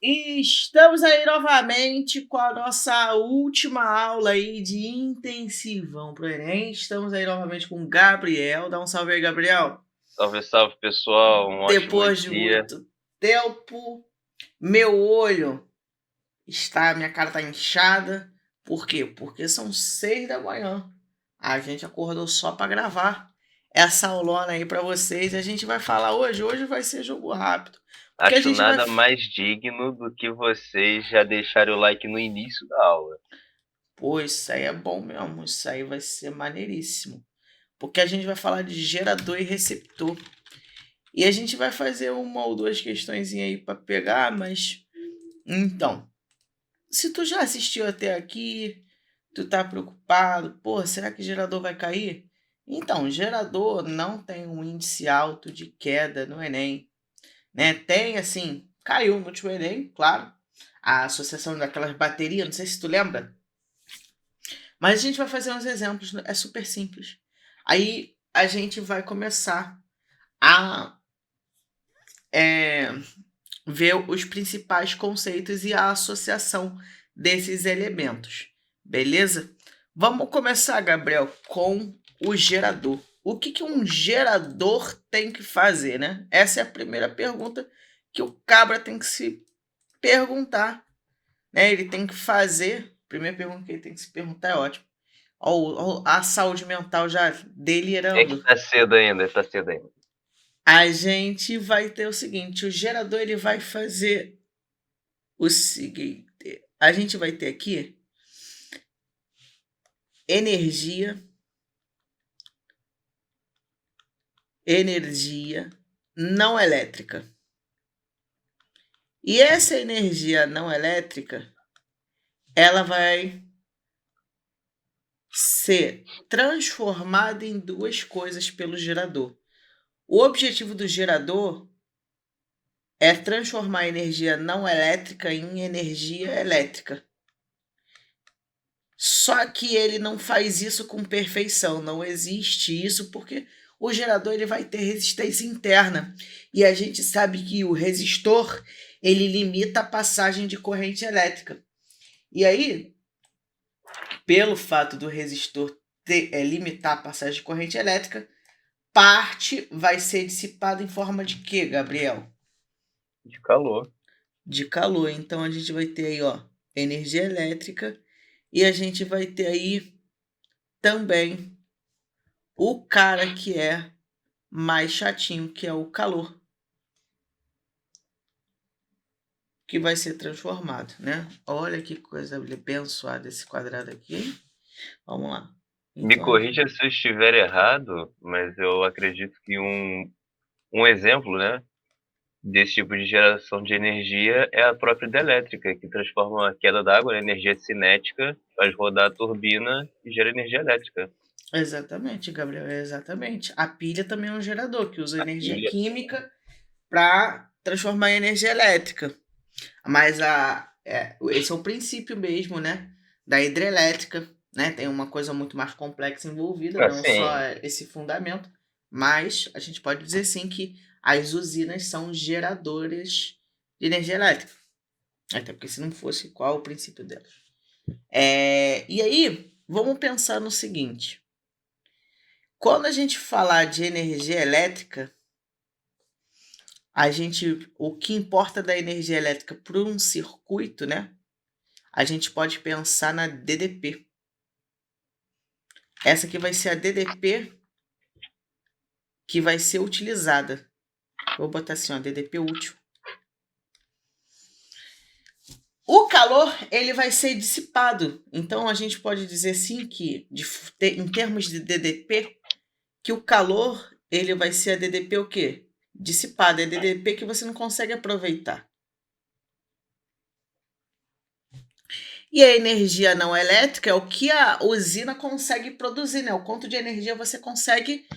E estamos aí novamente com a nossa última aula aí de intensivão pro Enem. Estamos aí novamente com o Gabriel. Dá um salve aí, Gabriel. Salve, salve, pessoal. Um ótimo Depois de dia. muito tempo, meu olho minha cara tá inchada. Por quê? Porque são 6 da manhã. A gente acordou só para gravar essa aulona aí para vocês. A gente vai falar hoje. Hoje vai ser jogo rápido. Porque a Acho gente vai. nada mais digno do que vocês já deixarem o like no início da aula. Pô, isso aí é bom mesmo. Isso aí vai ser maneiríssimo. Porque a gente vai falar de gerador e receptor. E a gente vai fazer uma ou duas questões aí para pegar, mas. Então, se tu já assistiu até aqui, tu tá preocupado, pô, será que gerador vai cair? Então, gerador não tem um índice alto de queda no Enem, né? Tem, assim, caiu no último Enem, claro. A associação daquelas baterias, não sei se tu lembra. Mas a gente vai fazer uns exemplos, é super simples. Aí a gente vai começar a ver os principais conceitos e a associação desses elementos, beleza? Vamos começar, Gabriel, com o gerador. O que um gerador tem que fazer, né? Essa é a primeira pergunta que o cabra tem que se perguntar, né? Ele tem que fazer. A primeira pergunta que ele tem que se perguntar é ótimo. Ó, a saúde mental já É que delirando. tá cedo ainda, tá cedo ainda. A gente vai ter o seguinte: o gerador ele vai fazer o seguinte. A gente vai ter aqui energia, energia não elétrica. E essa energia não elétrica, ela vai ser transformada em duas coisas pelo gerador. O objetivo do gerador é transformar a energia não elétrica em energia elétrica. Só que ele não faz isso com perfeição, não existe isso porque o gerador ele vai ter resistência interna e a gente sabe que o resistor ele limita a passagem de corrente elétrica. E aí, pelo fato do resistor limitar a passagem de corrente elétrica, parte vai ser dissipada em forma de quê, Gabriel? De calor. De calor. Então a gente vai ter aí, ó, energia elétrica e a gente vai ter aí também o cara que é mais chatinho, que é o calor, que vai ser transformado, né? Olha que coisa abençoada esse quadrado aqui. Vamos lá. Me Então, corrija se eu estiver errado, mas eu acredito que um exemplo, né, desse tipo de geração de energia é a própria hidrelétrica, que transforma a queda d'água em energia cinética, faz rodar a turbina e gera energia elétrica. exatamente, Gabriel, exatamente. A pilha também é um gerador que usa A energia pilha. química para transformar em energia elétrica. Mas esse é o princípio mesmo, né? Da hidrelétrica, né? Tem uma coisa muito mais complexa envolvida, não só Assim, esse fundamento, mas a gente pode dizer sim que as usinas são geradoras de energia elétrica. Até porque se não fosse, qual é o princípio delas? E aí, vamos pensar no seguinte. Quando a gente falar de energia elétrica, o que importa da energia elétrica para um circuito, né? A gente pode pensar na DDP. Essa aqui vai ser a DDP que vai ser utilizada. Vou botar assim, ó, DDP útil. O calor, ele vai ser dissipado. Então, a gente pode dizer sim que, em termos de DDP, que o calor, ele vai ser a DDP o quê? Dissipada. É a DDP que você não consegue aproveitar. E a energia não elétrica é o que a usina consegue produzir, né? O quanto de energia você consegue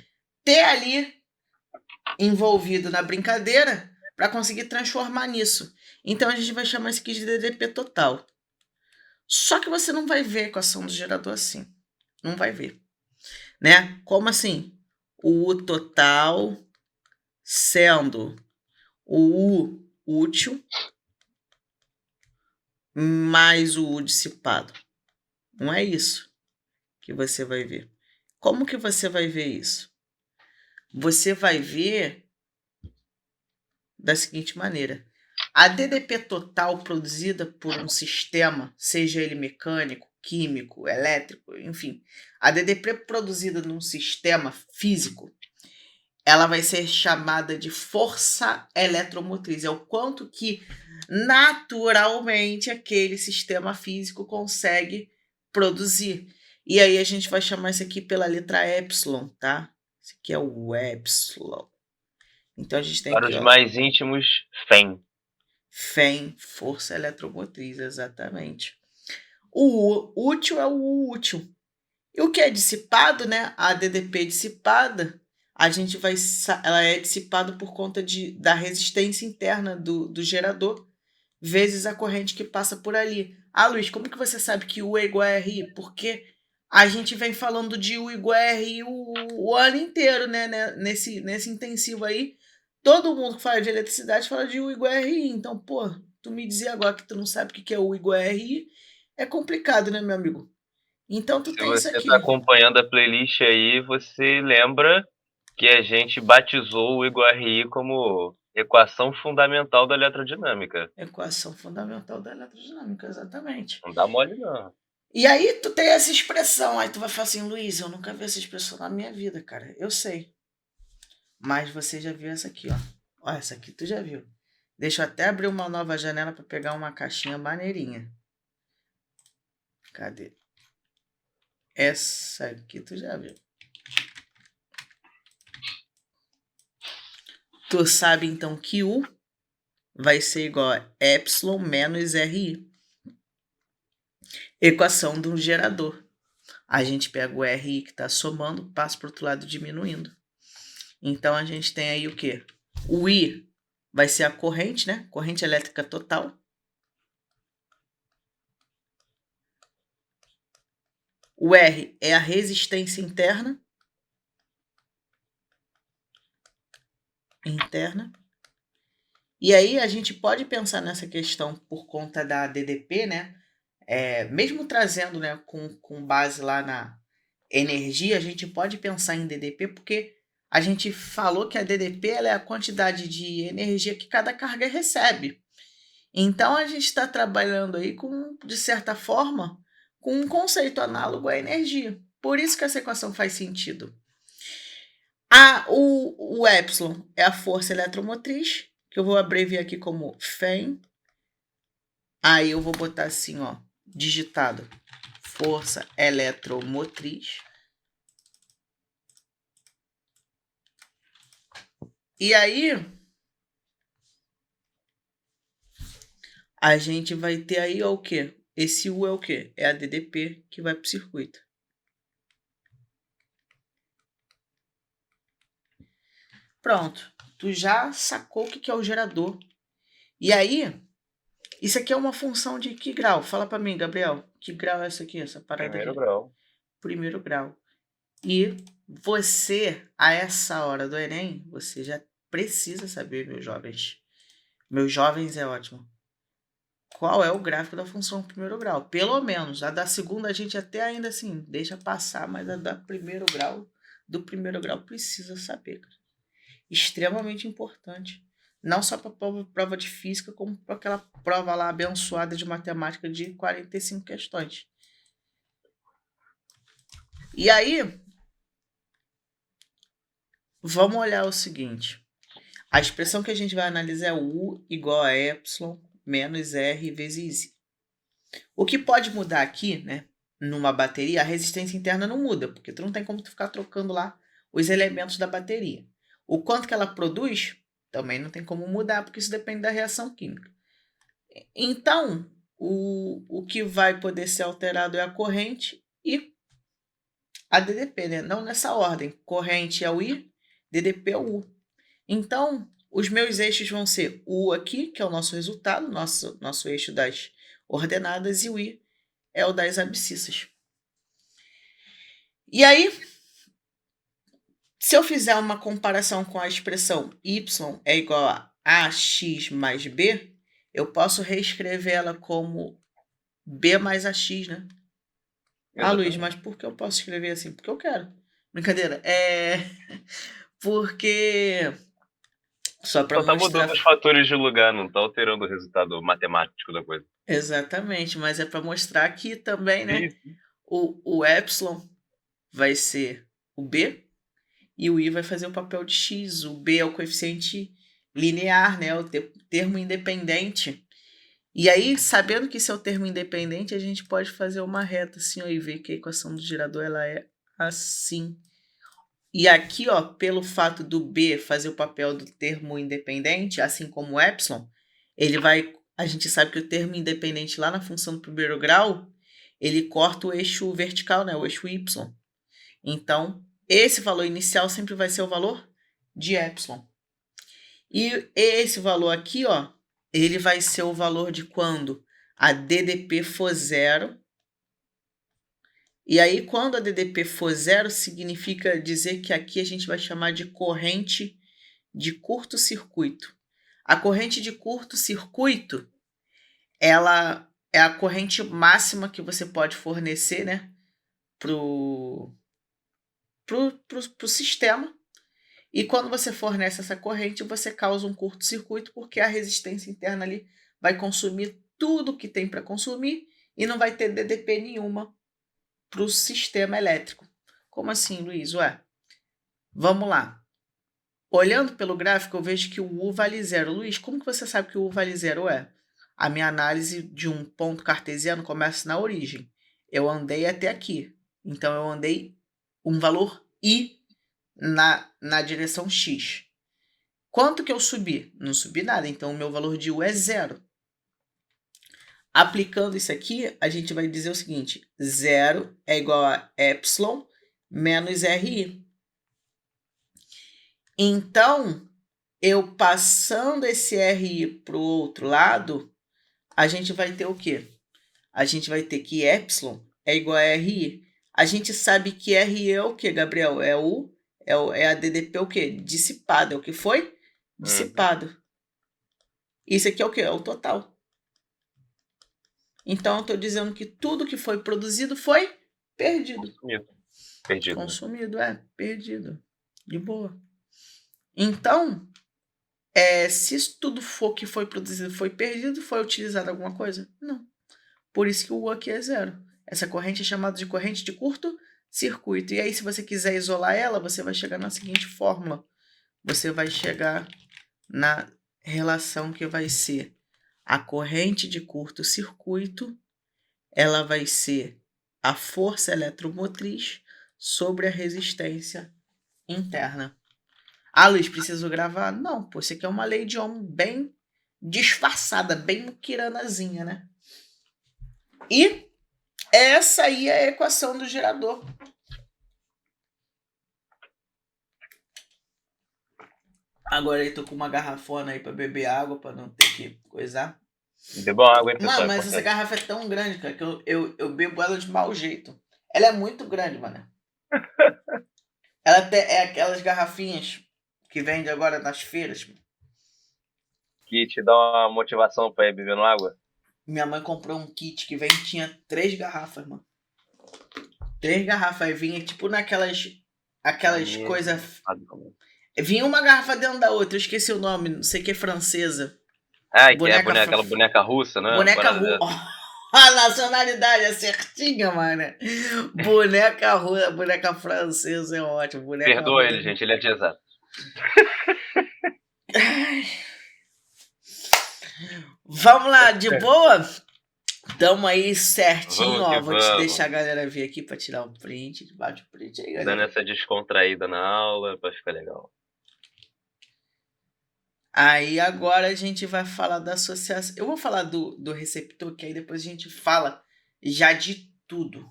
ter ali envolvido na brincadeira para conseguir transformar nisso. Então a gente vai chamar isso aqui de DDP total. Só que você não vai ver a equação do gerador assim. Não vai ver, né? Como assim? O U total sendo o U útil mais o U dissipado. Não é isso que você vai ver. Como que você vai ver isso? Você vai ver da seguinte maneira. A DDP total produzida por um sistema, seja ele mecânico, químico, elétrico, enfim, a DDP produzida num sistema físico, ela vai ser chamada de força eletromotriz. É o quanto que naturalmente aquele sistema físico consegue produzir. E aí a gente vai chamar isso aqui pela letra epsilon, tá? Esse aqui é o epsilon. Então a gente tem Para aqui, os ó, mais íntimos, FEM. FEM, força eletromotriz, exatamente. O útil é o útil. E o que é dissipado, né? A DDP dissipada, a gente vai, ela é dissipada por conta da resistência interna do gerador, vezes a corrente que passa por ali. Ah, Luiz, como que você sabe que U é igual a RI? Porque a gente vem falando de U igual a RI o ano inteiro, né? Nesse intensivo aí, todo mundo que fala de eletricidade fala de U igual a RI. Então, pô, tu me dizer agora que tu não sabe o que é U igual a RI é complicado, né, meu amigo? Então tu Se tem isso você está aqui. acompanhando a playlist aí, você lembra que a gente batizou o iguarri como equação fundamental da eletrodinâmica. Equação fundamental da eletrodinâmica, exatamente. Não dá mole, não. E aí tu tem essa expressão, aí tu vai falar assim, Luiz, eu nunca vi essa expressão na minha vida, cara. Eu sei. Mas você já viu essa aqui, ó. Ó, essa aqui tu já viu. Deixa eu até abrir uma nova janela para pegar uma caixinha maneirinha. Cadê? Essa aqui tu já viu. Tu sabe então que U vai ser igual a epsilon menos RI. Equação de um gerador. A gente pega o RI que está somando, passa para o outro lado diminuindo. Então a gente tem aí o quê? O I vai ser a corrente, né? Corrente elétrica total. O R é a resistência interna. E aí a gente pode pensar nessa questão por conta da DDP, né? Mesmo trazendo, né, com base lá na energia, a gente pode pensar em DDP porque a gente falou que a DDP ela é a quantidade de energia que cada carga recebe. Então a gente está trabalhando aí com, de certa forma, com um conceito análogo à energia. Por isso que essa equação faz sentido. O epsilon é a força eletromotriz, que eu vou abreviar aqui como FEM. Aí eu vou botar assim, ó, digitado, força eletromotriz. E aí a gente vai ter aí ó, o quê? Esse U é o quê? É a DDP que vai para o circuito. Pronto. Tu já sacou o que é o gerador. E aí, isso aqui é uma função de que grau? Fala para mim, Gabriel. Que grau é essa aqui, essa parada Primeiro aqui? grau. Primeiro grau. E você, a essa hora do Enem, você já precisa saber, meus jovens. Meus jovens é ótimo. Qual é o gráfico da função primeiro grau? Pelo menos. A da segunda a gente até ainda assim deixa passar, mas a da primeiro grau, do primeiro grau precisa saber, cara. Extremamente importante. Não só para prova de física, como para aquela prova lá abençoada de matemática de 45 questões. E aí, vamos olhar o seguinte. A expressão que a gente vai analisar é U igual a epsilon menos R vezes I. O que pode mudar aqui, né? Numa bateria, a resistência interna não muda, porque tu não tem como tu ficar trocando lá os elementos da bateria. O quanto que ela produz, também não tem como mudar, porque isso depende da reação química. Então, o que vai poder ser alterado é a corrente e a DDP, né? Não nessa ordem. Corrente é o I, DDP é o U. Então, os meus eixos vão ser o U aqui, que é o nosso resultado, nosso eixo das ordenadas, e o I é o das abscissas. E aí, se eu fizer uma comparação com a expressão y é igual a ax mais b, eu posso reescrever ela como B mais AX, né? Ah, Luiz, Exatamente. mas por que eu posso escrever assim? Porque eu quero. Brincadeira. Porque. Só para Só tá mostrar. mudando os fatores de lugar, não tá alterando o resultado matemático da coisa. Exatamente, mas é para mostrar aqui também, né? Sim. O epsilon vai ser o B e o I vai fazer o papel de X. O B é o coeficiente linear, né? O termo independente. E aí, sabendo que isso é o termo independente, a gente pode fazer uma reta assim, ó, e ver que a equação do gerador ela é assim. E aqui, ó, pelo fato do B fazer o papel do termo independente, assim como o epsilon, ele vai. A gente sabe que o termo independente lá na função do primeiro grau, ele corta o eixo vertical, né? O eixo y. Então, esse valor inicial sempre vai ser o valor de epsilon. E esse valor aqui, ó, ele vai ser o valor de quando a DDP for zero. E aí, quando a DDP for zero, significa dizer que aqui a gente vai chamar de corrente de curto-circuito. A corrente de curto-circuito, ela é a corrente máxima que você pode fornecer, né, pro sistema. E quando você fornece essa corrente, você causa um curto-circuito, porque a resistência interna ali vai consumir tudo que tem para consumir e não vai ter DDP nenhuma para o sistema elétrico. Como assim, Luiz? Ué, vamos lá. Olhando pelo gráfico, eu vejo que o U vale zero. Luiz, como que você sabe que o U vale zero? A minha análise de um ponto cartesiano começa na origem. Eu andei até aqui. Então, eu andei um valor I na direção X. Quanto que eu subi? Não subi nada, então o meu valor de U é zero. Aplicando isso aqui, a gente vai dizer o seguinte: zero é igual a epsilon menos RI. Então, eu passando esse RI para o outro lado, a gente vai ter o quê? A gente vai ter que epsilon é igual a RI. A gente sabe que RI é o quê, Gabriel? É a DDP o quê? Dissipada. É o que foi? Dissipado. Isso aqui é o quê? É o total. Então, eu estou dizendo que tudo que foi produzido foi perdido. Perdido. Consumido, perdido. De boa. Então, se tudo for que foi produzido foi perdido, foi utilizado alguma coisa? Não. Por isso que o U aqui é zero. Essa corrente é chamada de corrente de curto circuito. E aí, se você quiser isolar ela, você vai chegar na seguinte fórmula. Você vai chegar na relação que vai ser a corrente de curto circuito, ela vai ser a força eletromotriz sobre a resistência interna. Ah, Luiz, preciso gravar? Não, pô, isso aqui é uma lei de Ohm bem disfarçada, bem muquiranazinha, né? E essa aí é a equação do gerador. Agora eu tô com uma garrafona aí pra beber água, pra não ter que coisar. Bebam água, hein, Mano, pessoal? mas essa garrafa é tão grande, cara, que eu bebo ela de mau jeito. Ela é muito grande, mano. Ela é aquelas garrafinhas que vende agora nas feiras. Que te dá uma motivação pra ir bebendo água? Minha mãe comprou um kit que tinha 3 garrafas, mano. 3 garrafas. Aí vinha tipo naquelas. Aquelas coisas. Vinha uma garrafa dentro da outra, eu esqueci o nome, não sei o que, francesa. Que é aquela boneca russa, né? Boneca russa. A nacionalidade é certinha, mano. Boneca russa, boneca francesa é ótimo. Perdoa ele, gente, ele é de exato. Vamos lá, de boa? Tamo aí certinho, ó. Vou te deixar a galera vir aqui pra tirar um print. Bate o print aí, galera. Dando essa descontraída na aula pra ficar legal. Aí agora a gente vai falar da associação. Eu vou falar do receptor, que aí depois a gente fala já de tudo.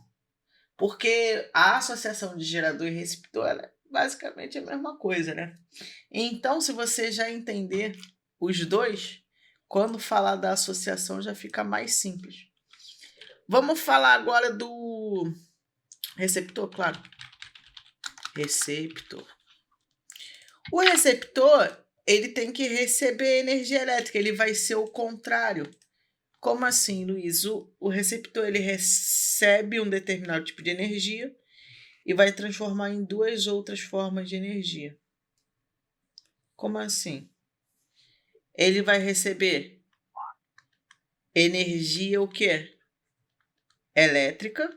Porque a associação de gerador e receptor é basicamente a mesma coisa, né? Então, se você já entender os dois, quando falar da associação já fica mais simples. Vamos falar agora do receptor, claro. Receptor. O receptor, ele tem que receber energia elétrica, ele vai ser o contrário. Como assim, Luiz? O receptor ele recebe um determinado tipo de energia e vai transformar em duas outras formas de energia. Como assim? Ele vai receber energia o quê? Elétrica.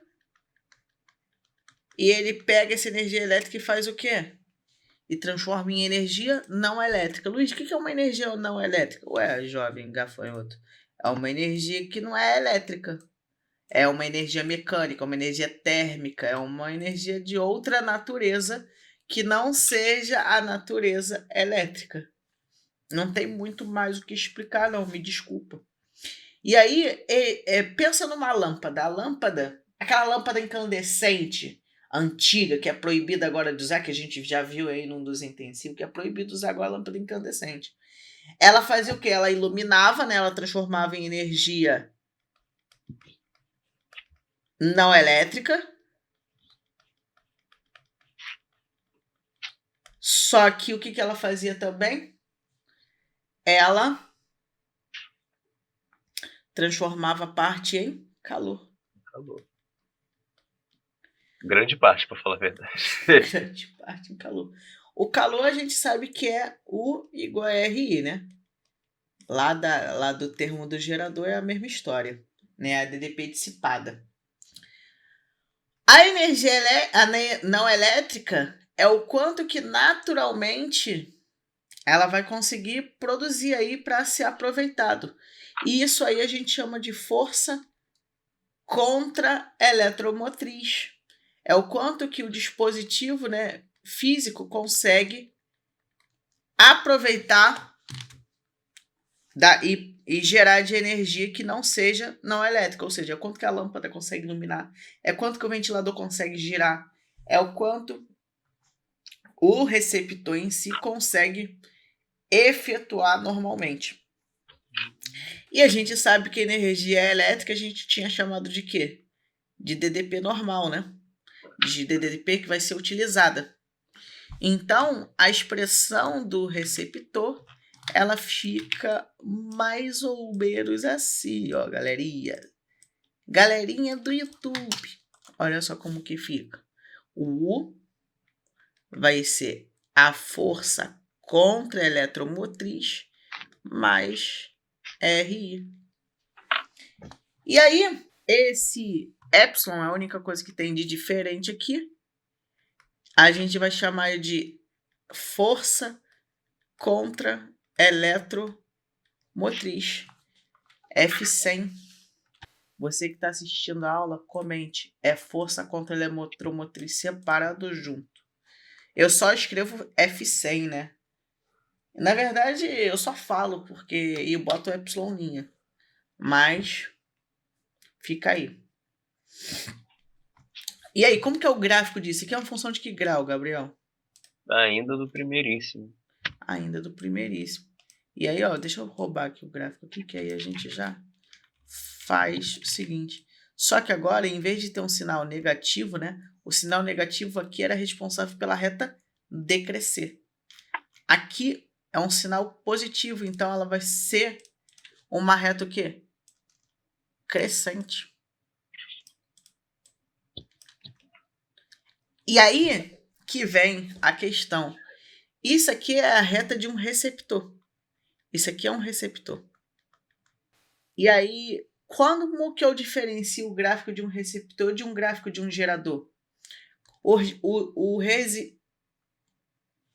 E ele pega essa energia elétrica e faz o quê? E transforma em energia não elétrica. Luiz, o que é uma energia não elétrica? Ué, jovem gafanhoto. É uma energia que não é elétrica. É uma energia mecânica, uma energia térmica, é uma energia de outra natureza que não seja a natureza elétrica. Não tem muito mais o que explicar, não, me desculpa. E aí, pensa numa lâmpada. A lâmpada, aquela lâmpada incandescente, antiga, que é proibida agora de usar, que a gente já viu aí num dos intensivos, que é proibido usar agora a lâmpada incandescente. Ela fazia o quê? Ela iluminava, né? Ela transformava em energia não elétrica. Só que o que ela fazia também? Ela transformava parte em calor. Calor. Grande parte, para falar a verdade. Grande parte em calor. O calor a gente sabe que é U igual a RI, né? Lá do termo do gerador é a mesma história, né? A DDP dissipada. A energia não elétrica é o quanto que naturalmente ela vai conseguir produzir aí para ser aproveitado. E isso aí a gente chama de força contra-eletromotriz. É o quanto que o dispositivo, né, físico consegue aproveitar e gerar de energia que não seja não elétrica, ou seja, é o quanto que a lâmpada consegue iluminar, é quanto que o ventilador consegue girar, é o quanto o receptor em si consegue efetuar normalmente. E a gente sabe que energia elétrica a gente tinha chamado de quê? De DDP normal, né? De DDP que vai ser utilizada. Então, a expressão do receptor, ela fica mais ou menos assim, ó, galerinha. Galerinha do YouTube. Olha só como que fica. O U vai ser a força contra a eletromotriz mais RI. E aí, esse epsilon é a única coisa que tem de diferente aqui. A gente vai chamar de força contra eletromotriz. F100. Você que está assistindo a aula, comente. É força contra eletromotriz separado ou junto? Eu só escrevo F100, né? Na verdade, eu só falo porque e boto Y. Mas fica aí. E aí, como que é o gráfico disso? Aqui é uma função de que grau, Gabriel? Ainda do primeiríssimo. Ainda do primeiríssimo. E aí, ó, deixa eu roubar aqui o gráfico aqui, que aí a gente já faz o seguinte. Só que agora, em vez de ter um sinal negativo, né? O sinal negativo aqui era responsável pela reta decrescer. Aqui é um sinal positivo, então ela vai ser uma reta o quê? Crescente. E aí que vem a questão. Isso aqui é a reta de um receptor. Isso aqui é um receptor. E aí, como que eu diferencio o gráfico de um receptor de um gráfico de um gerador?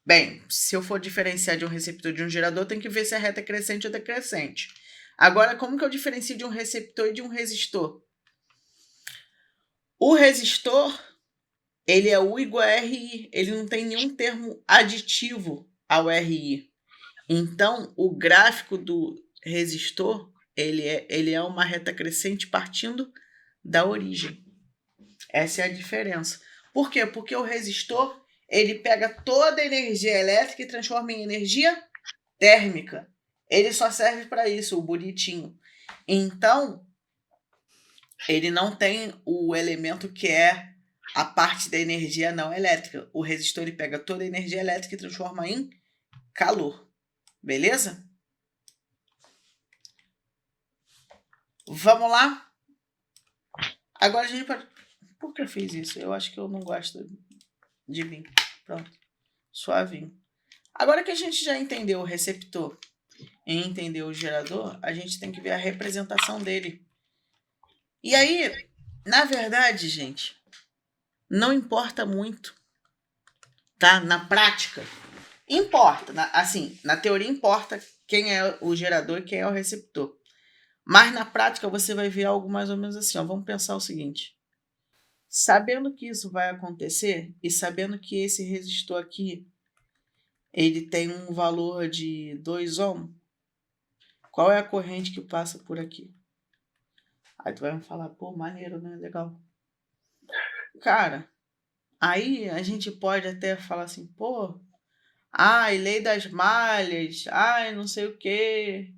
Bem, se eu for diferenciar de um receptor de um gerador, tem que ver se a reta é crescente ou decrescente. Agora, como que eu diferencio de um receptor e de um resistor? O resistor, ele é U igual a RI. Ele não tem nenhum termo aditivo ao RI. Então, o gráfico do resistor, ele é uma reta crescente partindo da origem. Essa é a diferença. Por quê? Porque o resistor, ele pega toda a energia elétrica e transforma em energia térmica. Ele só serve para isso, o bonitinho. Então, ele não tem o elemento que é a parte da energia não elétrica. O resistor, ele pega toda a energia elétrica e transforma em calor. Beleza? Vamos lá? Agora a gente pode... Por que eu fiz isso? Eu acho que eu não gosto de vir. Pronto. Suavinho. Agora que a gente já entendeu o receptor e entendeu o gerador, a gente tem que ver a representação dele. E aí, na verdade, gente, não importa muito, tá? Na prática, importa. Assim, na teoria importa quem é o gerador e quem é o receptor. Mas na prática você vai ver algo mais ou menos assim, ó. Vamos pensar o seguinte. Sabendo que isso vai acontecer e sabendo que esse resistor aqui ele tem um valor de 2 ohm, qual é a corrente que passa por aqui? Aí tu vai me falar, pô, maneiro, né? Legal. Cara, aí a gente pode até falar assim, pô, ai, lei das malhas, ai, não sei o quê,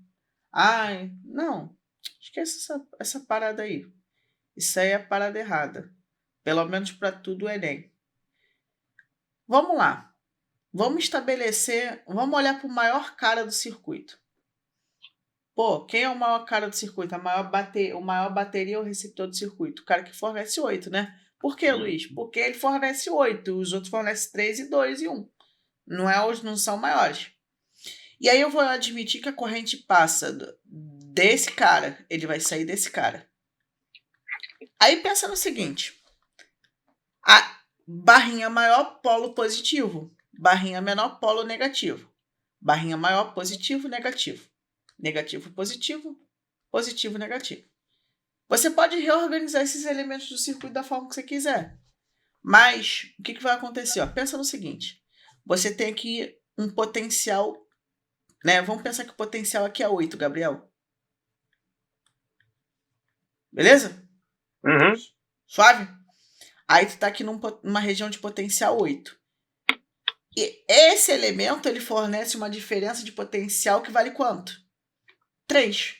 ai, não, esquece essa parada aí. Isso aí é a parada errada. Pelo menos para tudo é Enem. Vamos lá. Vamos estabelecer, vamos olhar para o maior cara do circuito. Pô, quem é o maior cara do circuito? O maior bateria ou receptor do circuito? O cara que fornece 8, né? Por quê, Luiz? Porque ele fornece 8, os outros fornecem 3 e 2 e 1. Não são maiores. E aí eu vou admitir que a corrente passa desse cara, ele vai sair desse cara. Aí pensa no seguinte, a barrinha maior, polo positivo, barrinha menor, polo negativo, barrinha maior, positivo, negativo, negativo, positivo, positivo, negativo. Você pode reorganizar esses elementos do circuito da forma que você quiser. Mas o que vai acontecer? Ó, pensa no seguinte. Você tem aqui um potencial, né? Vamos pensar que o potencial aqui é 8, Gabriel. Beleza? Uhum. Suave? Aí tu tá aqui numa região de potencial 8. E esse elemento, ele fornece uma diferença de potencial que vale quanto? 3.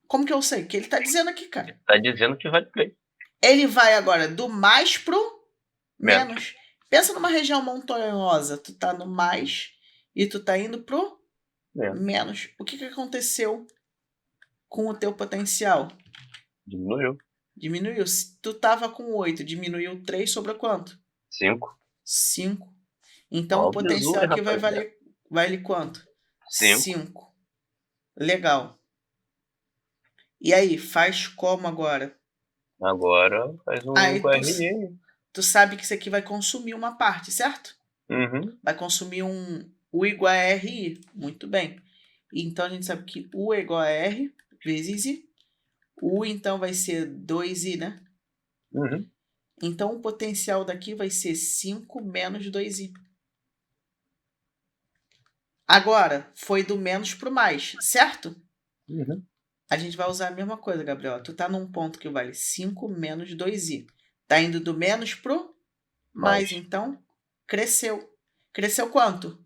Como que eu sei? Que ele tá dizendo aqui, cara. Tá dizendo que vale 3. Ele vai agora do mais pro menos. Pensa numa região montanhosa. Tu tá no mais e tu tá indo pro menos. O que aconteceu com o teu potencial? Diminuiu. Se tu tava com 8, diminuiu 3, sobra quanto? 5. Então o potencial aqui vai valer quanto? 5. Legal. E aí, faz como agora? Agora faz um RI. Tu sabe que isso aqui vai consumir uma parte, certo? Uhum. Vai consumir U igual a RI. Muito bem. Então a gente sabe que U é igual a R vezes I. U então vai ser 2I, né? Uhum. Então o potencial daqui vai ser 5 menos 2I. Agora, foi do menos pro mais, certo? Uhum. A gente vai usar a mesma coisa, Gabriel. Tu tá num ponto que vale 5 menos 2i. Tá indo do menos pro mais. Então, cresceu. Cresceu quanto?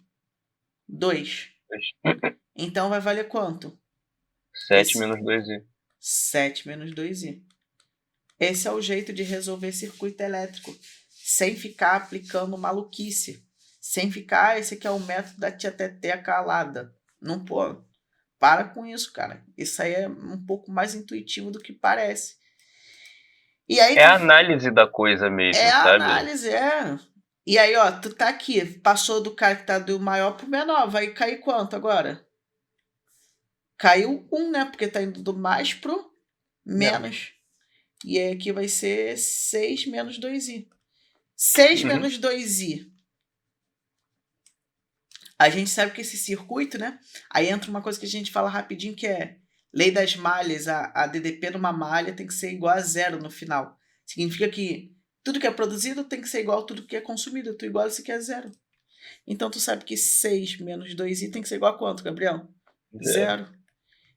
2. Então, vai valer quanto? 7 menos 2i. 7 menos 2i. Esse é o jeito de resolver circuito elétrico. Sem ficar aplicando maluquice. Sem ficar, esse aqui é o método da tia Teté calada. Não, pô. Para com isso, cara. Isso aí é um pouco mais intuitivo do que parece. E aí, a análise da coisa mesmo, sabe? A análise, E aí, ó, tu tá aqui. Passou do cara que tá do maior pro menor. Vai cair quanto agora? Caiu 1, né? Porque tá indo do mais pro menos. E aí aqui vai ser 6 menos 2i. 6 menos 2i. A gente sabe que esse circuito, né? Aí entra uma coisa que a gente fala rapidinho, que é lei das malhas. A DDP numa malha tem que ser igual a 0 no final. Significa que tudo que é produzido tem que ser igual a tudo que é consumido. Tu igual isso aqui é 0. Então tu sabe que 6 menos 2i tem que ser igual a quanto, Gabriel? 0.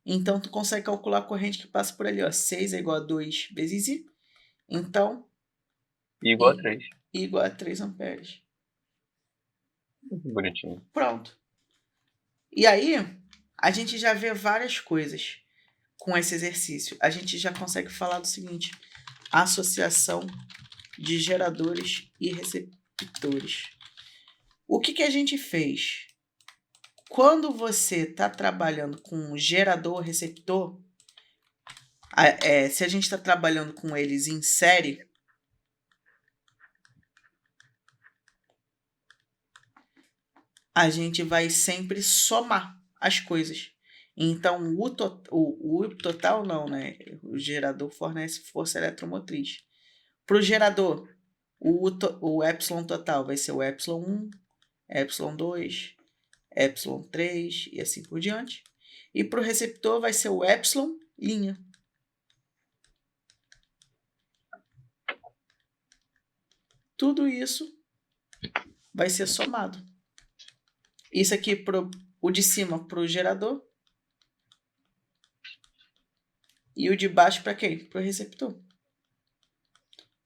Então tu consegue calcular a corrente que passa por ali, ó. 6 é igual a 2 vezes i. Então, igual a 3. Igual a 3 amperes. Bonitinho. Pronto. E aí, a gente já vê várias coisas com esse exercício. A gente já consegue falar do seguinte: associação de geradores e receptores. O que a gente fez? Quando você está trabalhando com gerador, receptor, Se a gente está trabalhando com eles em série, a gente vai sempre somar as coisas. Então, o total não, né? O gerador fornece força eletromotriz. Para o gerador, o epsilon total vai ser o epsilon 1, epsilon 2, epsilon 3 e assim por diante. E para o receptor vai ser o epsilon linha. Tudo isso vai ser somado. Isso aqui o de cima para o gerador. E o de baixo para quem? Para o receptor.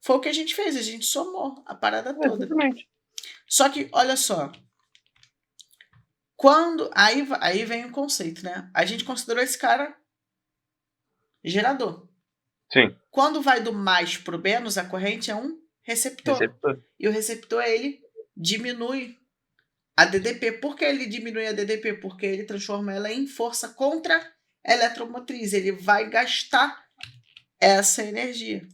Foi o que a gente fez, a gente somou a parada toda. Exatamente. Só que, olha só. Aí vem o conceito, né? A gente considerou esse cara gerador. Sim. Quando vai do mais para o menos, a corrente é um receptor. E o receptor, ele diminui a DDP. Por que ele diminui a DDP? Porque ele transforma ela em força contra eletromotriz. Ele vai gastar essa energia.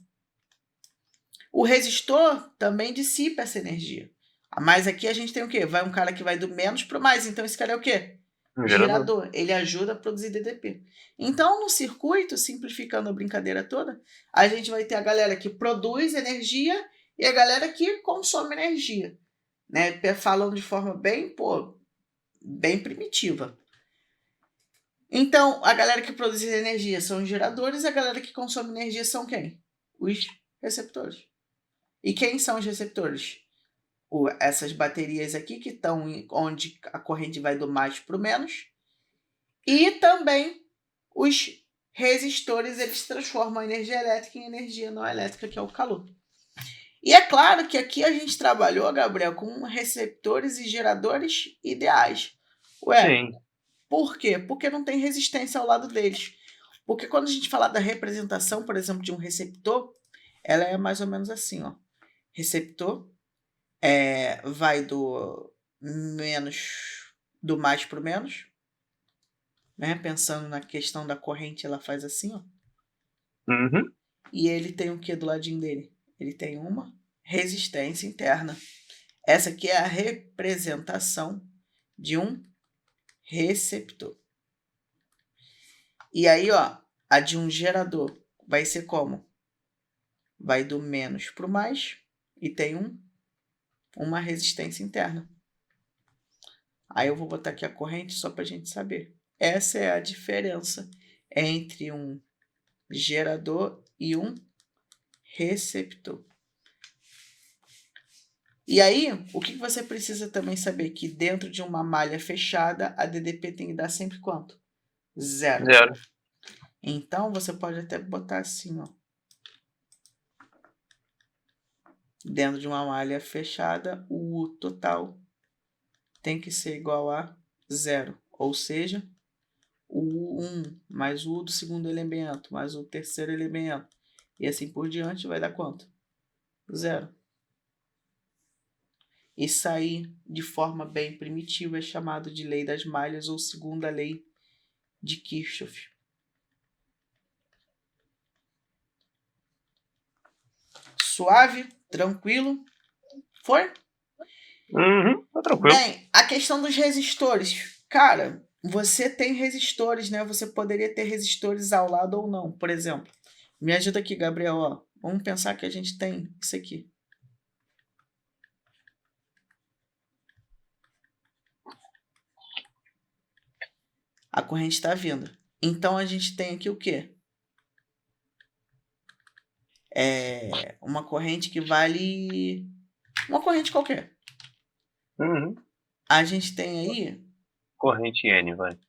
O resistor também dissipa essa energia. Mas aqui a gente tem o quê? Vai um cara que vai do menos para o mais. Então esse cara é o quê? Gerador. Ele ajuda a produzir DDP. Então, no circuito, simplificando a brincadeira toda, a gente vai ter a galera que produz energia e a galera que consome energia. Né? Falando de forma bem primitiva. Então, a galera que produz energia são os geradores e a galera que consome energia são quem? Os receptores. E quem são os receptores? Essas baterias aqui que estão onde a corrente vai do mais para o menos. E também os resistores, eles transformam a energia elétrica em energia não elétrica, que é o calor. E é claro que aqui a gente trabalhou, Gabriel, com receptores e geradores ideais. Sim. Por quê? Porque não tem resistência ao lado deles. Porque quando a gente fala da representação, por exemplo, de um receptor, ela é mais ou menos assim, ó. Receptor vai do mais para o menos, né? Pensando na questão da corrente, ela faz assim, ó. Uhum. E ele tem o que do ladinho dele? Ele tem uma resistência interna. Essa aqui é a representação de um receptor. E aí, ó, a de um gerador vai ser como? Vai do menos para o mais e tem uma resistência interna. Aí eu vou botar aqui a corrente só para a gente saber. Essa é a diferença entre um gerador e um receptor. E aí, o que você precisa também saber? Que dentro de uma malha fechada, a DDP tem que dar sempre quanto? Zero. Então, você pode até botar assim, ó. Dentro de uma malha fechada, o U total tem que ser igual a zero. Ou seja, o U1 mais o U do segundo elemento, mais o terceiro elemento, e assim por diante, vai dar quanto? Zero. Isso aí, de forma bem primitiva, é chamado de lei das malhas ou segunda lei de Kirchhoff. Suave? Tranquilo? Foi? Tá tranquilo. Bem, a questão dos resistores. Cara, você tem resistores, né? Você poderia ter resistores ao lado ou não. Por exemplo, me ajuda aqui, Gabriel. Ó. Vamos pensar que a gente tem isso aqui. A corrente está vindo. Então, a gente tem aqui o quê? Uma corrente que vale... Uma corrente qualquer. A gente tem aí... Corrente N, vai.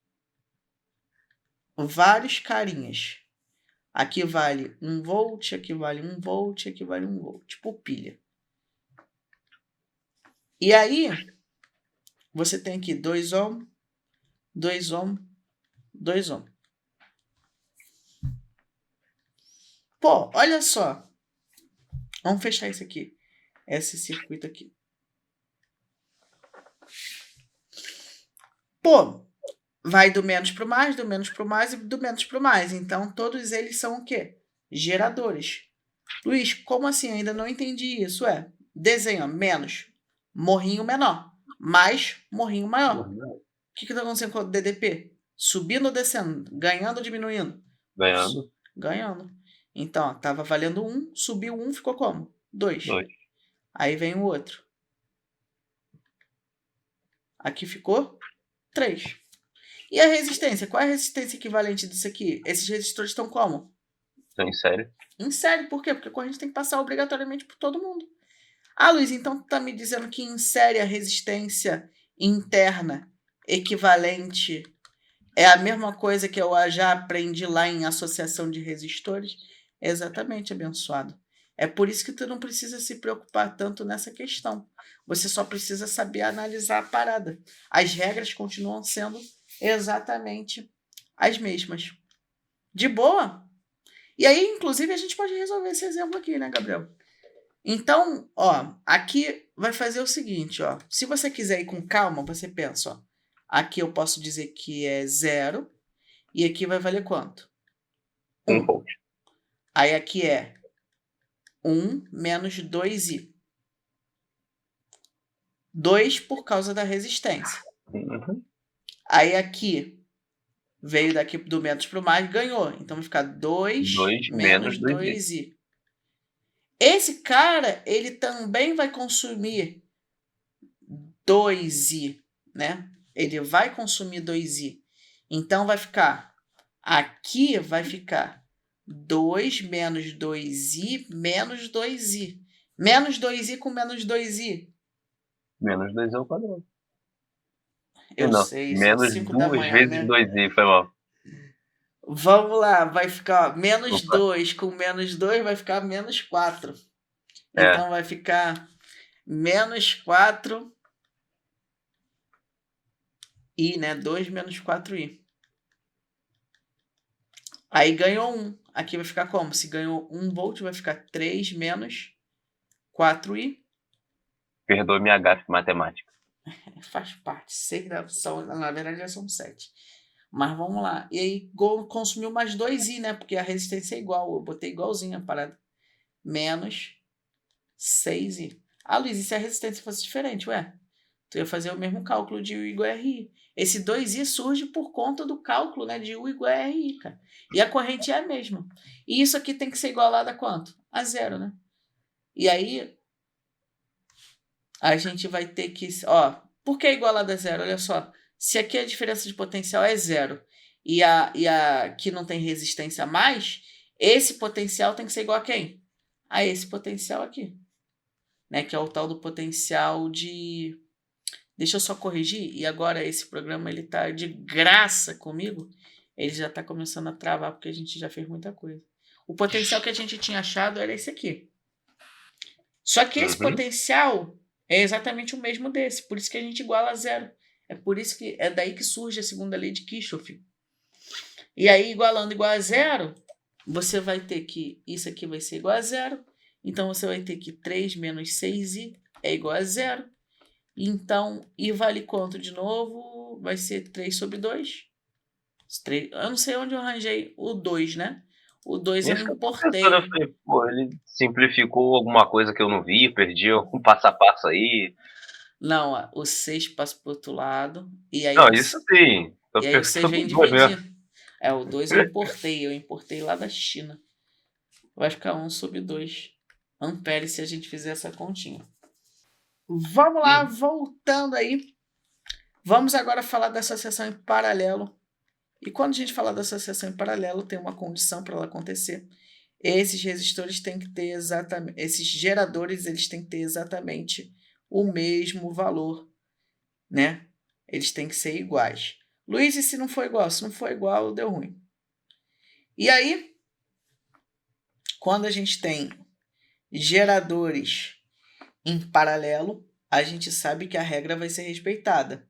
Vários carinhas. Aqui vale 1 volt, aqui vale 1 volt, aqui vale 1 volt. Tipo pilha. E aí, você tem aqui 2 ohm, 2 ohm, 2 ohm. Pô, olha só. Vamos fechar isso aqui. Esse circuito aqui. Pô, vai do menos para o mais, do menos para o mais e do menos para o mais. Então, todos eles são o quê? Geradores. Luiz, como assim? Ainda não entendi isso. Desenha menos, morrinho menor, mais, morrinho maior. O que está acontecendo com o DDP? Subindo ou descendo? Ganhando ou diminuindo? Ganhando. Ganhando. Então, estava valendo 1, subiu 1, ficou como? 2. 2. Aí vem o outro. Aqui ficou 3. E a resistência? Qual é a resistência equivalente disso aqui? Esses resistores estão como? Estão em série. Em série. Por quê? Porque a corrente tem que passar obrigatoriamente por todo mundo. Ah, Luiz, então tu tá me dizendo que em série a resistência interna equivalente é a mesma coisa que eu já aprendi lá em associação de resistores? Exatamente, abençoado. É por isso que tu não precisa se preocupar tanto nessa questão. Você só precisa saber analisar a parada. As regras continuam sendo exatamente as mesmas. De boa? E aí, inclusive, a gente pode resolver esse exemplo aqui, né, Gabriel? Então, aqui vai fazer o seguinte, se você quiser ir com calma, você pensa, aqui eu posso dizer que é 0, e aqui vai valer quanto? 1 volt. Aí aqui é 1 menos 2i. 2 por causa da resistência. Uhum. Aí aqui, veio daqui do menos para o mais, ganhou. Então vai ficar 2 menos 2i. Esse cara, ele também vai consumir 2i, né? Ele vai consumir 2i. Então vai ficar, aqui vai ficar 2 menos 2i menos 2i. Menos 2i com menos 2i. Menos 2 é o quadrado. Eu não, sei, são menos 5 da 2 manhã, vezes né? 2i, foi mal. Vamos lá, vai ficar menos Opa. 2 com menos 2 vai ficar menos 4. É. Então vai ficar menos 4i, né? 2 menos 4i. Aí ganhou 1. Aqui vai ficar como? Se ganhou 1 volt, vai ficar 3 menos 4i. Perdoe minha gafe matemática. Faz parte. Na verdade, já são 7. Mas vamos lá. E aí consumiu mais 2i, né? Porque a resistência é igual. Eu botei igualzinho a parada. Menos 6i. Ah, Luiz, e se a resistência fosse diferente? Tu ia fazer o mesmo cálculo de U igual a RI. Esse 2i surge por conta do cálculo, né, de U igual a RI, cara. E a corrente é a mesma. E isso aqui tem que ser igualado a quanto? A 0, né? E aí, a gente vai ter que... por que é igualado a 0? Olha só. Se aqui a diferença de potencial é 0 e aqui não tem resistência a mais, esse potencial tem que ser igual a quem? A esse potencial aqui. Né, que é o tal do potencial de... Deixa eu só corrigir. E agora esse programa ele tá de graça comigo. Ele já está começando a travar porque a gente já fez muita coisa. O potencial que a gente tinha achado era esse aqui. Só que esse potencial é exatamente o mesmo desse. Por isso que a gente iguala a 0. É daí que surge a segunda lei de Kirchhoff. E aí, igualando igual a 0, você vai ter que... Isso aqui vai ser igual a 0. Então, você vai ter que 3 menos 6i é igual a 0. Então, I vale quanto de novo? Vai ser 3 sobre 2. Eu não sei onde eu arranjei o 2, né? O 2 eu importei. Eu falei, ele simplificou alguma coisa que eu não vi, perdi um passo a passo aí. Não, o 6 passa pro outro lado. E aí não, isso sim. E aí você vem dividindo. O 2 eu importei lá da China. Vai ficar 1 sobre 2 amperes se a gente fizer essa continha. Vamos lá, voltando aí. Vamos agora falar da associação em paralelo. E quando a gente fala da associação em paralelo, tem uma condição para ela acontecer. Esses resistores têm que ter exatamente... Esses geradores, eles têm que ter exatamente o mesmo valor, né? Eles têm que ser iguais. Luiz, e se não for igual? Se não for igual, deu ruim. E aí, quando a gente tem geradores em paralelo, a gente sabe que a regra vai ser respeitada.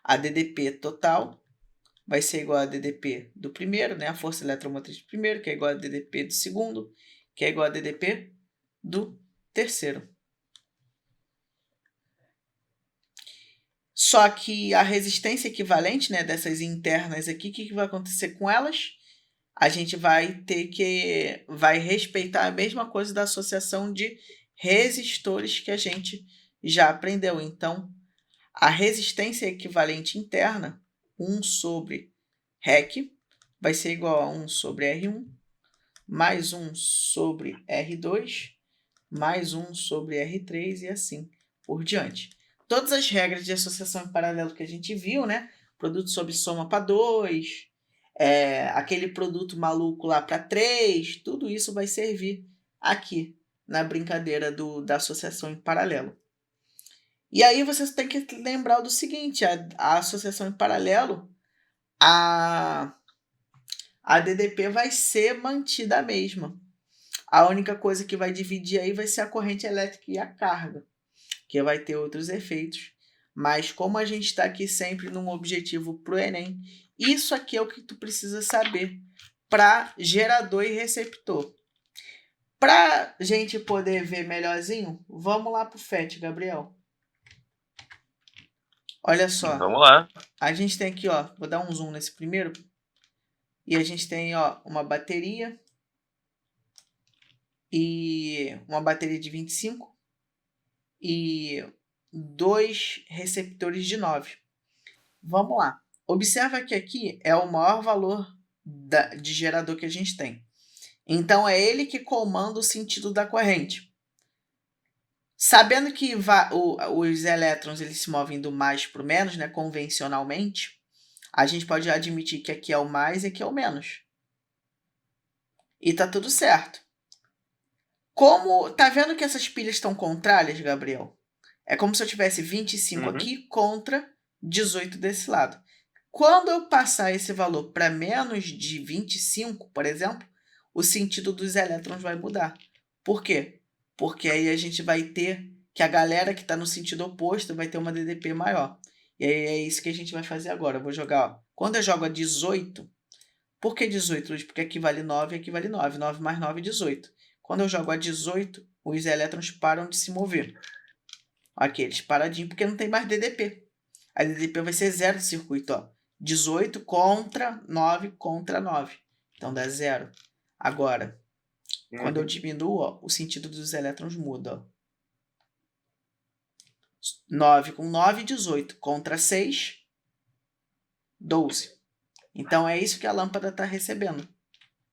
A DDP total vai ser igual a DDP do primeiro, né? A força eletromotriz do primeiro, que é igual a DDP do segundo, que é igual a DDP do terceiro. Só que a resistência equivalente, né, dessas internas aqui, o que vai acontecer com elas? A gente vai respeitar a mesma coisa da associação de resistores que a gente já aprendeu. Então, a resistência equivalente interna, 1 sobre REC, vai ser igual a 1 sobre R1, mais 1 sobre R2, mais 1 sobre R3 e assim por diante. Todas as regras de associação em paralelo que a gente viu, né? Produto sob soma para 2, aquele produto maluco lá para 3, tudo isso vai servir aqui na brincadeira da associação em paralelo. E aí você tem que lembrar do seguinte, a associação em paralelo, a DDP vai ser mantida a mesma. A única coisa que vai dividir aí vai ser a corrente elétrica e a carga, que vai ter outros efeitos. Mas como a gente está aqui sempre num objetivo para o Enem, isso aqui é o que tu precisa saber para gerador e receptor. Para a gente poder ver melhorzinho, vamos lá para o FET, Gabriel. Olha só. Vamos lá. A gente tem aqui, ó, vou dar um zoom nesse primeiro. E a gente tem, ó, uma bateria. E uma bateria de 25. E 2 receptores de 9. Vamos lá. Observa que aqui é o maior valor de gerador que a gente tem. Então, é ele que comanda o sentido da corrente. Sabendo que os elétrons eles se movem do mais para o menos, né, convencionalmente, a gente pode admitir que aqui é o mais e aqui é o menos. E tá tudo certo. Como tá vendo que essas pilhas estão contrárias, Gabriel? É como se eu tivesse 25 aqui contra 18 desse lado. Quando eu passar esse valor para menos de 25, por exemplo, o sentido dos elétrons vai mudar. Por quê? Porque aí a gente vai ter que a galera que está no sentido oposto vai ter uma DDP maior. E aí é isso que a gente vai fazer agora. Eu vou jogar, ó. Quando eu jogo a 18, por que 18, Luiz? Porque aqui vale 9 e aqui vale 9. 9 mais 9 é 18. Quando eu jogo a 18, os elétrons param de se mover. Aqui, eles paradinho porque não tem mais DDP. A DDP vai ser 0 do circuito, ó. 18 contra 9 contra 9. Então dá 0. Agora, quando eu diminuo, ó, o sentido dos elétrons muda. Ó. 9 com 9, 18. Contra 6, 12. Então é isso que a lâmpada está recebendo.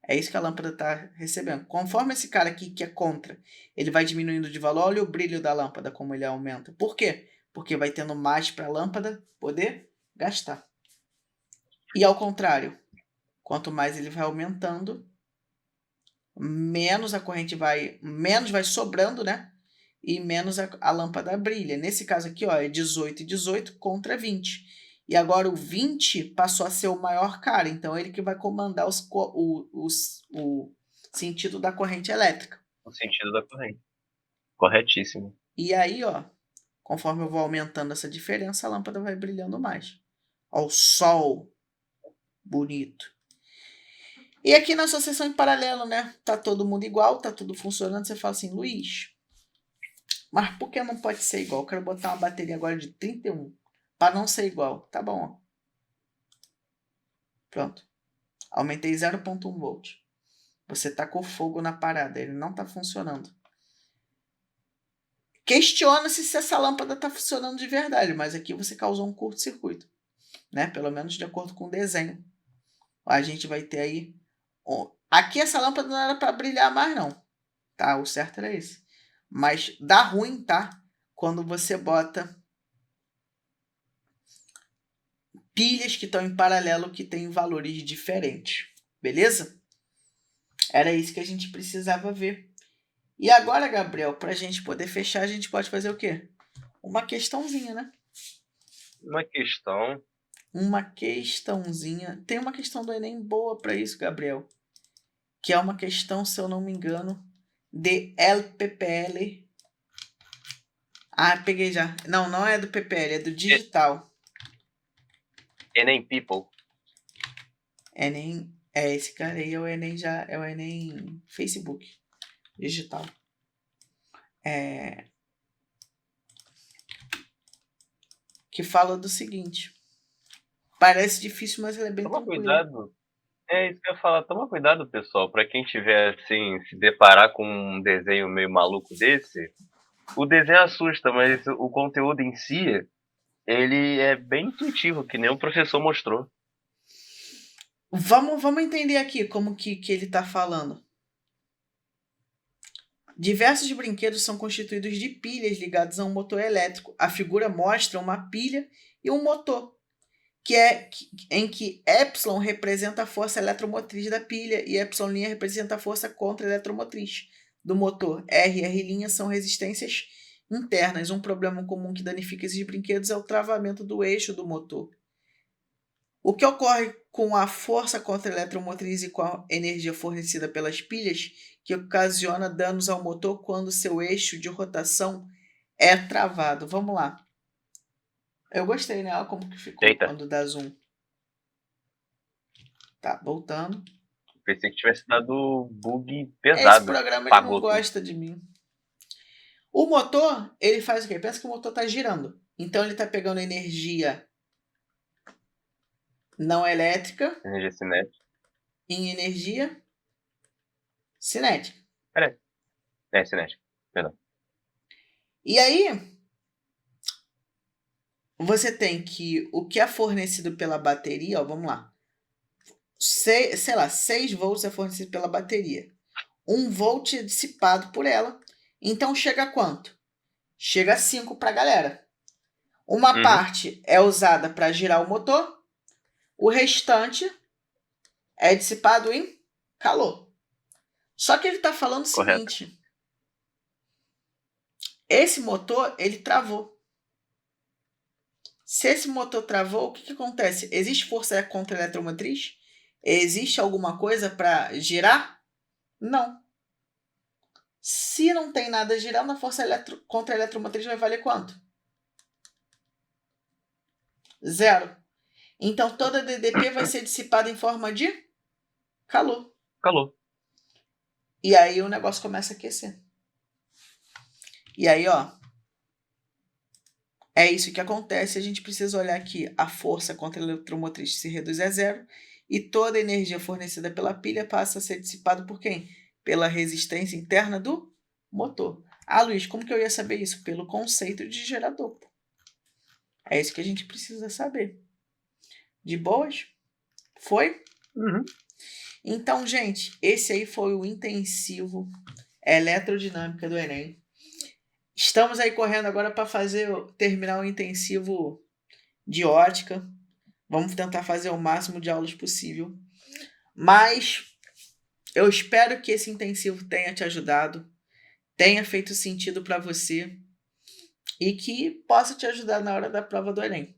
É isso que a lâmpada está recebendo. Conforme esse cara aqui que é contra, ele vai diminuindo de valor, olha o brilho da lâmpada como ele aumenta. Por quê? Porque vai tendo mais para a lâmpada poder gastar. E ao contrário, quanto mais ele vai aumentando, menos a corrente menos vai sobrando, né? E menos a lâmpada brilha. Nesse caso aqui, ó, é 18 e 18 contra 20. E agora o 20 passou a ser o maior cara, então ele que vai comandar o sentido da corrente elétrica. O sentido da corrente. Corretíssimo. E aí, ó, conforme eu vou aumentando essa diferença, a lâmpada vai brilhando mais. Ó, o sol bonito. E aqui na associação em paralelo, né? Tá todo mundo igual, tá tudo funcionando. Você fala assim, Luiz, mas por que não pode ser igual? Eu quero botar uma bateria agora de 31 para não ser igual. Tá bom, ó. Pronto. Aumentei 0,1 volt. Você tacou fogo na parada, ele não tá funcionando. Questiona-se se essa lâmpada tá funcionando de verdade, mas aqui você causou um curto-circuito, né? Pelo menos de acordo com o desenho. A gente vai ter aí... Aqui essa lâmpada não era para brilhar mais, não. Tá? O certo era esse. Mas dá ruim, tá? Quando você bota pilhas que estão em paralelo que têm valores diferentes. Beleza? Era isso que a gente precisava ver. E agora, Gabriel, para a gente poder fechar, a gente pode fazer o quê? Uma questãozinha, né? Uma questão. Uma questãozinha. Tem uma questão do Enem boa para isso, Gabriel. Que é uma questão, se eu não me engano, de LPPL. Ah, peguei já. Não, não é do PPL, é do digital. Enem People. Enem, esse cara aí é o Enem já, é o Enem Facebook digital. que fala do seguinte. Parece difícil, mas ele é bem Toma tranquilo. cuidado. É isso que eu ia falar. Toma cuidado, pessoal. Pra quem tiver, assim, se deparar com um desenho meio maluco desse, o desenho assusta, mas o conteúdo em si, ele é bem intuitivo, que nem o professor mostrou. Vamos entender aqui como que ele está falando. Diversos brinquedos são constituídos de pilhas ligadas a um motor elétrico. A figura mostra uma pilha e um motor, em que Epsilon representa a força eletromotriz da pilha e Epsilon' representa a força contra-eletromotriz do motor. R e R' são resistências internas. Um problema comum que danifica esses brinquedos é o travamento do eixo do motor. O que ocorre com a força contra-eletromotriz e com a energia fornecida pelas pilhas que ocasiona danos ao motor quando seu eixo de rotação é travado. Vamos lá. Eu gostei, né? Olha como que ficou. Eita. Quando dá zoom. Tá, voltando. Pensei que tivesse dado bug pesado. Esse programa ele não gosta de mim. O motor, ele faz o quê? Pensa que o motor está girando. Então ele está pegando energia não elétrica. Energia cinética. Em energia cinética. É, cinética. Perdão. E aí, você tem que o que é fornecido pela bateria, ó, vamos lá. Sei lá, 6 volts é fornecido pela bateria. 1 volt é dissipado por ela. Então chega a quanto? Chega a 5 para a galera. Uma parte é usada para girar o motor. O restante é dissipado em calor. Só que ele está falando o seguinte. Esse motor, ele travou. Se esse motor travou, o que acontece? Existe força contra-eletromotriz? Existe alguma coisa para girar? Não. Se não tem nada girando, a força contra-eletromotriz vai valer quanto? 0. Então, toda DDP vai ser dissipada em forma de calor. E aí o negócio começa a aquecer. E aí, ó, é isso que acontece. A gente precisa olhar aqui. A força contra-eletromotriz se reduz a 0 e toda a energia fornecida pela pilha passa a ser dissipada por quem? Pela resistência interna do motor. Ah, Luiz, como que eu ia saber isso? Pelo conceito de gerador. É isso que a gente precisa saber. De boas? Foi? Então, gente, esse aí foi o intensivo Eletrodinâmica do Enem. Estamos aí correndo agora para terminar o intensivo de ótica. Vamos tentar fazer o máximo de aulas possível. Mas eu espero que esse intensivo tenha te ajudado, tenha feito sentido para você e que possa te ajudar na hora da prova do Enem.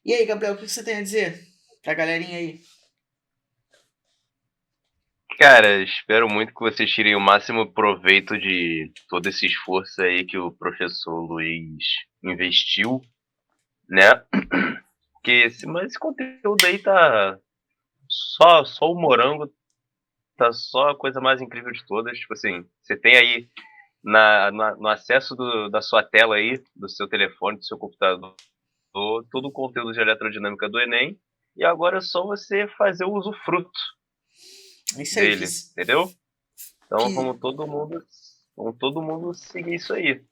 E aí, Gabriel, o que você tem a dizer pra galerinha aí? Cara, espero muito que vocês tirem o máximo proveito de todo esse esforço aí que o professor Luiz investiu, né? Porque mas esse conteúdo aí tá só o morango, tá só a coisa mais incrível de todas. Tipo assim, você tem aí no acesso da sua tela aí, do seu telefone, do seu computador, todo o conteúdo de eletrodinâmica do Enem, e agora é só você fazer o usufruto Isso aí, dele, entendeu? Então vamos todo mundo seguir isso aí.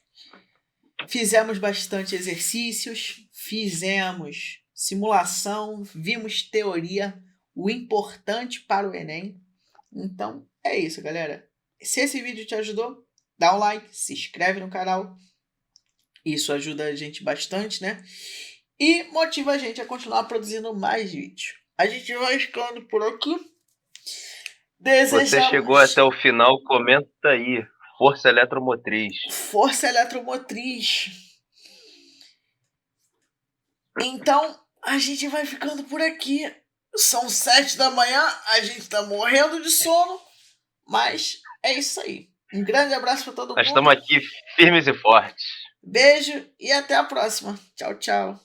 Fizemos bastante exercícios, fizemos simulação, vimos teoria, o importante para o Enem. Então, é isso, galera. Se esse vídeo te ajudou, dá um like, se inscreve no canal. Isso ajuda a gente bastante, né? E motiva a gente a continuar produzindo mais vídeos. A gente vai ficando por aqui. Você chegou até o final, comenta aí. Força eletromotriz. Força eletromotriz. Então, a gente vai ficando por aqui. São 7 da manhã, a gente tá morrendo de sono, mas é isso aí. Um grande abraço para todo mundo. Nós estamos aqui firmes e fortes. Beijo e até a próxima. Tchau, tchau.